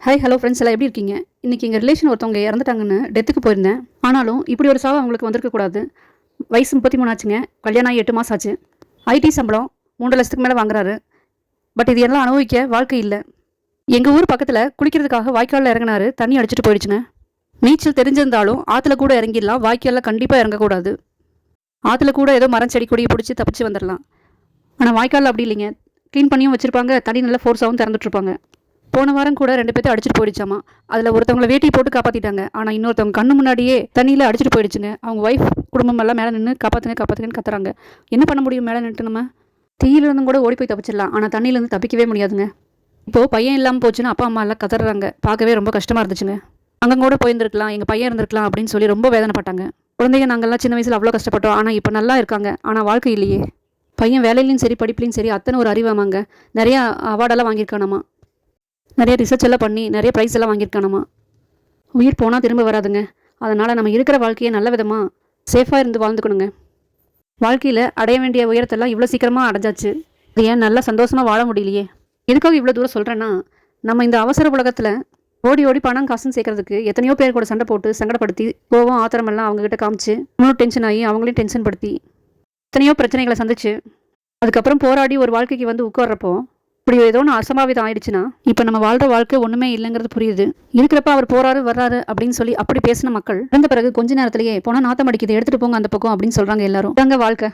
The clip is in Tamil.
ஹாய் ஹலோ ஃப்ரெண்ட்ஸ் எல்லாம் எப்படி இருக்கீங்க? இன்றைக்கி எங்கள் ரிலேஷன் ஒருத்தவங்க இறந்துட்டாங்கன்னு டெத்துக்கு போயிருந்தேன். ஆனாலும் இப்படி ஒரு சாவு அவங்களுக்கு வந்திருக்கக்கூடாது. வயசு 33 ஆச்சுங்க. கல்யாணம் ஆகி 8 மாதம் ஆச்சு. ஐடி சம்பளம் 3 லட்சத்துக்கு மேலே வாங்குறாரு. பட் இது எல்லாம் அனுபவிக்க வாழ்க்கை இல்லை. எங்கள் ஊர் பக்கத்தில் குளிக்கிறதுக்காக வாய்க்காலில் இறங்கினாரு. தண்ணி அடிச்சிட்டு போயிடுச்சுங்க. நீச்சல் தெரிஞ்சிருந்தாலும் ஆற்றுல கூட இறங்கிடலாம், வாய்க்காலில் கண்டிப்பாக இறங்கக்கூடாது. ஆற்றுல கூட ஏதோ மரம் செடி கொடியை பிடிச்சி தப்பிச்சு வந்துடலாம். ஆனால் வாய்க்காலில் அப்படி இல்லைங்க. க்ளீன் பண்ணியும் வச்சுருப்பாங்க, தண்ணி நல்லா ஃபோர்ஸாகவும் திறந்துட்டுருப்பாங்க. போன வாரம் கூட 2 பேர்த்து அடிச்சிட்டு போயிடுச்சாமா. அதில் ஒருத்தவங்களை வேட்டி போட்டு காப்பாற்றிட்டாங்க. ஆனால் இன்னொருத்தவங்க கண்ணு முன்னாடியே தண்ணியில் அடிச்சிட்டு போயிடுச்சுங்க. அவங்க ஒய்ஃப் குடும்பம் எல்லாம் மேலே நின்று காப்பாற்றுங்கன்னு கத்துறாங்க. என்ன பண்ண முடியும்? மேலே நின்றுட்டு நம்ம தீயிலிருந்தும் கூட ஓடி போய் தப்பிச்சிடலாம், ஆனால் தண்ணியிலேருந்து தப்பிக்கவே முடியாதுங்க. இப்போது பையன் இல்லாமல் போச்சுன்னா அப்பா அம்மா எல்லாம் கத்துறாங்க. பார்க்கவே ரொம்ப கஷ்டமாக இருந்துச்சுங்க. அங்கே கூட போயிருந்துருக்கலாம், எங்கள் பையன் இருந்திருக்கலாம் அப்படின்னு சொல்லி ரொம்ப வேதனைப்பட்டாங்க. குழந்தைங்க நாங்கள்லாம் சின்ன வயசில் அவ்வளோ கஷ்டப்பட்டோம், ஆனால் இப்போ நல்லா இருக்காங்க. ஆனால் வாழ்க்கை இல்லையே. பையன் வேலையிலையும் சரி படிப்புலையும் சரி அத்தனை ஒரு அறிவாமாங்க. நிறையா அவார்டெல்லாம் வாங்கியிருக்கானாமா. நிறைய ரிசர்ச் எல்லாம் பண்ணி நிறைய ப்ரைஸ் எல்லாம் வாங்கியிருக்கானாமா. உயிர் போனால் திரும்ப வராதுங்க. அதனால் நம்ம இருக்கிற வாழ்க்கையை நல்ல விதமாக சேஃபாக இருந்து வாழ்ந்துக்கணுங்க. வாழ்க்கையில் அடைய வேண்டிய உயரத்தெல்லாம் இவ்வளோ சீக்கிரமாக அடைஞ்சாச்சு. அது ஏன் நல்லா சந்தோஷமாக வாழ முடியலையே? எதுக்காக இவ்வளோ தூரம் சொல்கிறேன்னா, நம்ம இந்த அவசர உலகத்தில் ஓடி ஓடி பணம் காசுன்னு சேர்க்கறதுக்கு எத்தனையோ பேர் கூட சண்டை போட்டு சங்கடப்படுத்தி கோவம் ஆத்திரமெல்லாம் அவங்ககிட்ட காமிச்சு இன்னும் டென்ஷன் ஆகி அவங்களையும் டென்ஷன் படுத்தி எத்தனையோ பிரச்சனைகளை சந்திச்சு அதுக்கப்புறம் போராடி ஒரு வாழ்க்கைக்கு வந்து உட்கார்றப்போ இப்படி ஏதோ ஒன்று அசம்பாவிதம் ஆயிடுச்சுன்னா இப்போ நம்ம வாழ்கிற வாழ்க்கை ஒன்றுமே இல்லைங்கிறது புரியுது. இருக்கிறப்ப அவர் போறாரு வர்றாரு அப்படின்னு சொல்லி அப்படி பேசின மக்கள் இறந்த பிறகு கொஞ்ச நேரத்திலேயே போனால் நாத்தம் அடிக்குது, எடுத்துகிட்டு போங்க அந்த பக்கம் அப்படின்னு சொல்கிறாங்க எல்லாரும். தாங்க வாழ்க்கை.